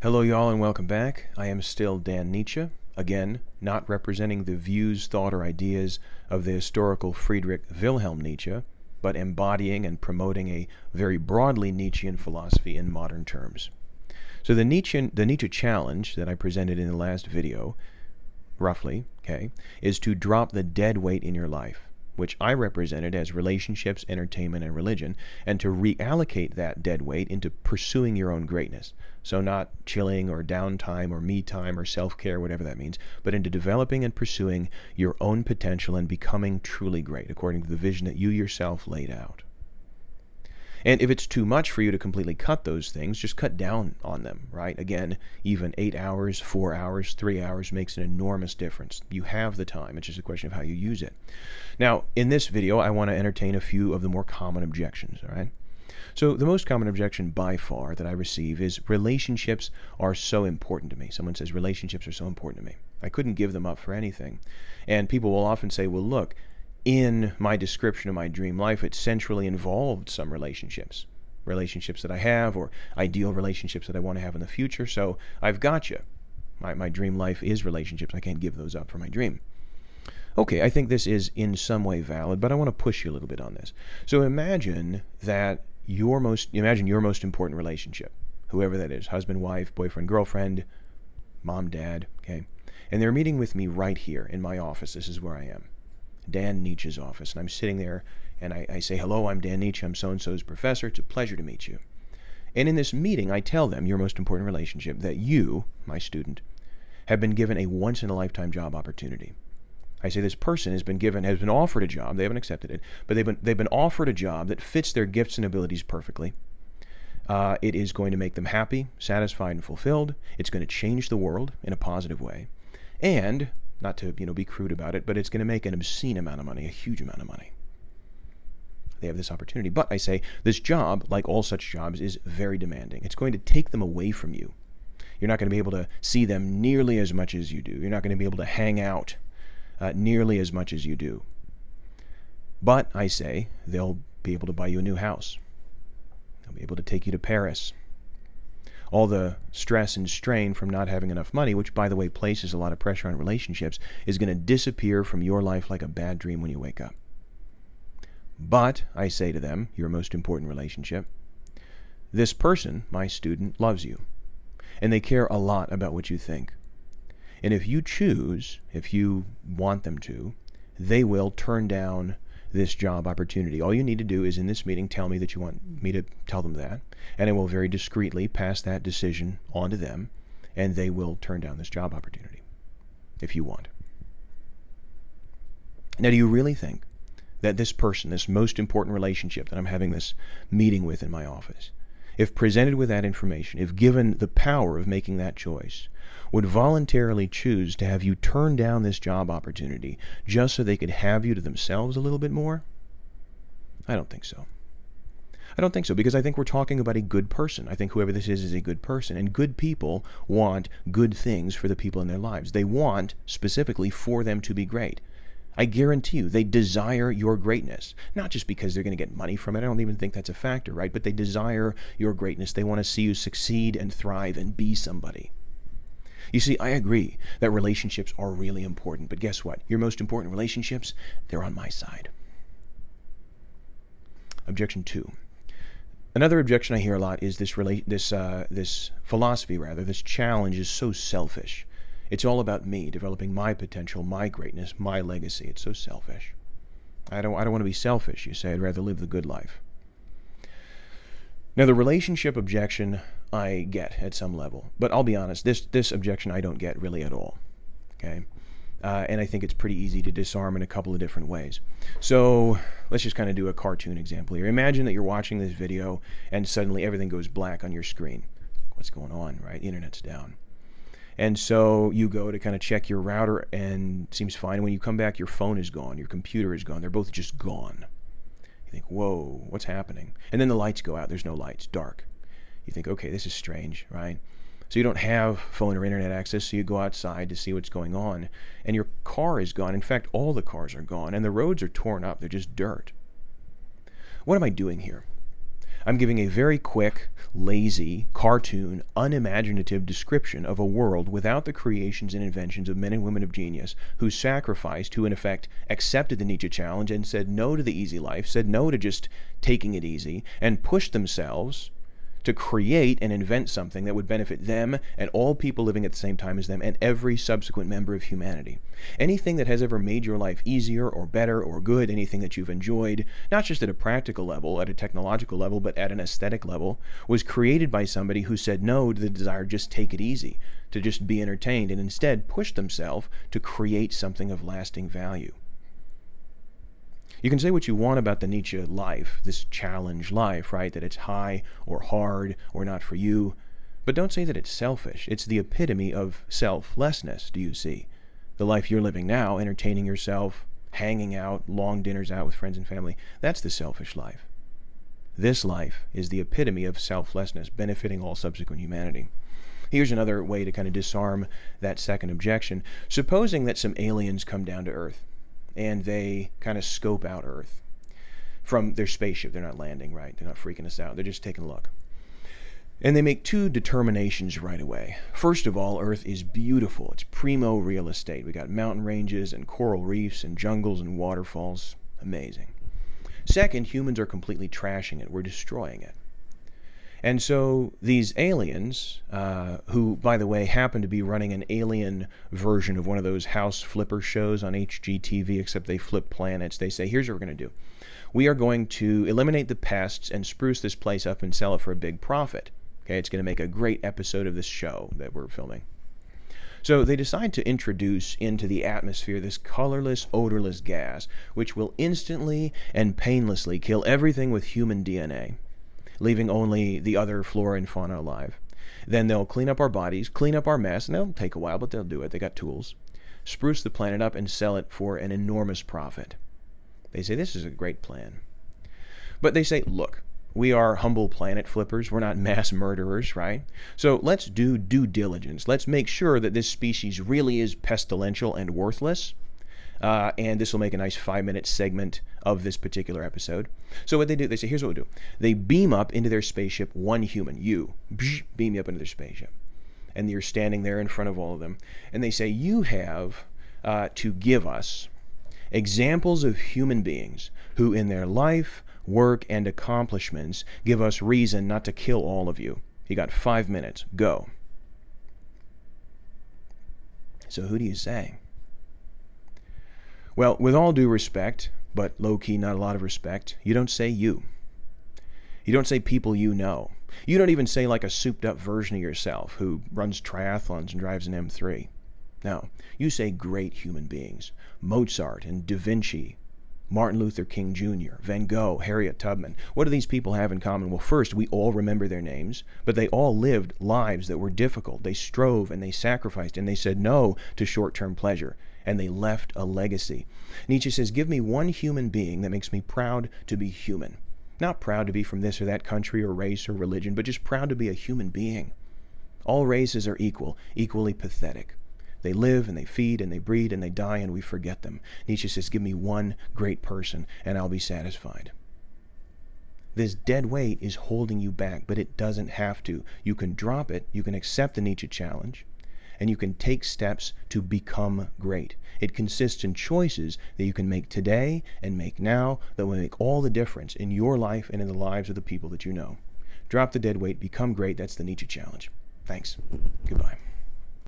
Hello, y'all, and welcome back. I am still Dan Nietzsche, again, not representing the views, thought, or ideas of the historical Friedrich Wilhelm Nietzsche, but embodying and promoting a very broadly Nietzschean philosophy in modern terms. So the Nietzsche challenge that I presented in the last video, roughly, is to drop the dead weight in your life, which I represented as relationships, entertainment, and religion, and to reallocate that dead weight into pursuing your own greatness. So not chilling or downtime or me time or self-care, whatever that means, but into developing and pursuing your own potential and becoming truly great according to the vision that you yourself laid out. And if it's too much for you to completely cut those things, just cut down on them, right? Again, even 8 hours, 4 hours, 3 hours makes an enormous difference. You have the time. It's just a question of how you use it. Now, in this video, I want to entertain a few of the more common objections, all right? So the most common objection by far that I receive is relationships are so important to me. Someone says relationships are so important to me. I couldn't give them up for anything. And people will often say, well, look, in my description of my dream life, it centrally involved some relationships that I have, or ideal relationships that I want to have in the future. So I've got you. My dream life is relationships. I can't give those up for my dream. Okay, I think this is in some way valid, but I want to push you a little bit on this. So imagine your most important relationship, whoever that is, husband, wife, boyfriend, girlfriend, mom, dad, okay? And they're meeting with me right here in my office. This is where I am. Dan Nietzsche's office, and I'm sitting there and I say, hello, I'm Dan Nietzsche, I'm so-and-so's professor, it's a pleasure to meet you. And in this meeting, I tell them, your most important relationship, that you, my student, have been given a once-in-a-lifetime job opportunity. I say this person has been offered a job, they haven't accepted it, but they've been offered a job that fits their gifts and abilities perfectly. It is going to make them happy, satisfied, and fulfilled. It's going to change the world in a positive way. And not to be crude about it, but it's going to make an obscene amount of money, a huge amount of money. They have this opportunity. But I say, this job, like all such jobs, is very demanding. It's going to take them away from you. You're not going to be able to see them nearly as much as you do. You're not going to be able to hang out nearly as much as you do. But I say, they'll be able to buy you a new house. They'll be able to take you to Paris. All the stress and strain from not having enough money, which, by the way, places a lot of pressure on relationships, is going to disappear from your life like a bad dream when you wake up. But, I say to them, your most important relationship, this person, my student, loves you. And they care a lot about what you think. And if you choose, if you want them to, they will turn down this job opportunity. All you need to do is in this meeting tell me that you want me to tell them that, and I will very discreetly pass that decision on to them, and they will turn down this job opportunity if you want. Now, do you really think that this person, this most important relationship that I'm having this meeting with in my office, if presented with that information, if given the power of making that choice, would voluntarily choose to have you turn down this job opportunity just so they could have you to themselves a little bit more? I don't think so. I don't think so, because I think we're talking about a good person. I think whoever this is a good person, and good people want good things for the people in their lives. They want specifically for them to be great. I guarantee you, they desire your greatness, not just because they're going to get money from it. I don't even think that's a factor, right? But they desire your greatness. They want to see you succeed and thrive and be somebody. You see, I agree that relationships are really important, but guess what? Your most important relationships, they're on my side. Objection 2. Another objection I hear a lot is this philosophy, this challenge is so selfish. It's all about me, developing my potential, my greatness, my legacy. It's so selfish. I don't want to be selfish, you say. I'd rather live the good life. Now, the relationship objection I get at some level, but I'll be honest, this objection I don't get really at all, okay? And I think it's pretty easy to disarm in a couple of different ways. So let's just kind of do a cartoon example here. Imagine that you're watching this video and suddenly everything goes black on your screen. What's going on, right? The internet's down. And so you go to kind of check your router and it seems fine. When you come back, your phone is gone, your computer is gone. They're both just gone. You think, whoa, what's happening? And then the lights go out. There's no lights, dark. You think, okay, this is strange, right? So you don't have phone or internet access, so you go outside to see what's going on. And your car is gone. In fact, all the cars are gone, and the roads are torn up. They're just dirt. What am I doing here? I'm giving a very quick, lazy, cartoon, unimaginative description of a world without the creations and inventions of men and women of genius who sacrificed, who in effect accepted the Nietzsche challenge and said no to the easy life, said no to just taking it easy, and pushed themselves to create and invent something that would benefit them and all people living at the same time as them and every subsequent member of humanity. Anything that has ever made your life easier or better or good, anything that you've enjoyed, not just at a practical level, at a technological level, but at an aesthetic level, was created by somebody who said no to the desire to just take it easy, to just be entertained, and instead pushed themselves to create something of lasting value. You can say what you want about the Nietzsche life, this challenge life, right? That it's high or hard or not for you. But don't say that it's selfish. It's the epitome of selflessness, do you see? The life you're living now, entertaining yourself, hanging out, long dinners out with friends and family, that's the selfish life. This life is the epitome of selflessness, benefiting all subsequent humanity. Here's another way to kind of disarm that second objection. Supposing that some aliens come down to Earth, and they kind of scope out Earth from their spaceship. They're not landing, right? They're not freaking us out. They're just taking a look. And they make two determinations right away. First of all, Earth is beautiful. It's primo real estate. We got mountain ranges and coral reefs and jungles and waterfalls. Amazing. Second, humans are completely trashing it. We're destroying it. And so these aliens, who, by the way, happen to be running an alien version of one of those house flipper shows on HGTV, except they flip planets, they say, here's what we're going to do. We are going to eliminate the pests and spruce this place up and sell it for a big profit. Okay, it's going to make a great episode of this show that we're filming. So they decide to introduce into the atmosphere this colorless, odorless gas, which will instantly and painlessly kill everything with human DNA, leaving only the other flora and fauna alive. Then they'll clean up our bodies, clean up our mess, and they'll take a while, but they'll do it. They got tools. Spruce the planet up and sell it for an enormous profit. They say this is a great plan. But they say, look, we are humble planet flippers. We're not mass murderers, right? So let's do due diligence. Let's make sure that this species really is pestilential and worthless. And this will make a nice 5-minute segment of this particular episode. So what they do, they say, here's what we'll do. They beam up into their spaceship one human, you, beam you up into their spaceship. And you're standing there in front of all of them. And they say, you have to give us examples of human beings who in their life, work, and accomplishments give us reason not to kill all of you. You got 5 minutes. Go. So who do you say? Well, with all due respect, but low-key not a lot of respect, you don't say you. You don't say people you know. You don't even say like a souped-up version of yourself who runs triathlons and drives an M3. No, you say great human beings. Mozart and Da Vinci, Martin Luther King Jr., Van Gogh, Harriet Tubman. What do these people have in common? Well, first, we all remember their names, but they all lived lives that were difficult. They strove and they sacrificed and they said no to short-term pleasure. And they left a legacy. Nietzsche says, give me one human being that makes me proud to be human. Not proud to be from this or that country or race or religion, but just proud to be a human being. All races are equal, equally pathetic. They live and they feed and they breed and they die and we forget them. Nietzsche says, give me one great person and I'll be satisfied. This dead weight is holding you back, but it doesn't have to. You can drop it, you can accept the Nietzsche challenge, and you can take steps to become great. It consists in choices that you can make today and make now that will make all the difference in your life and in the lives of the people that you know. Drop the dead weight, become great. That's the Nietzsche challenge. Thanks.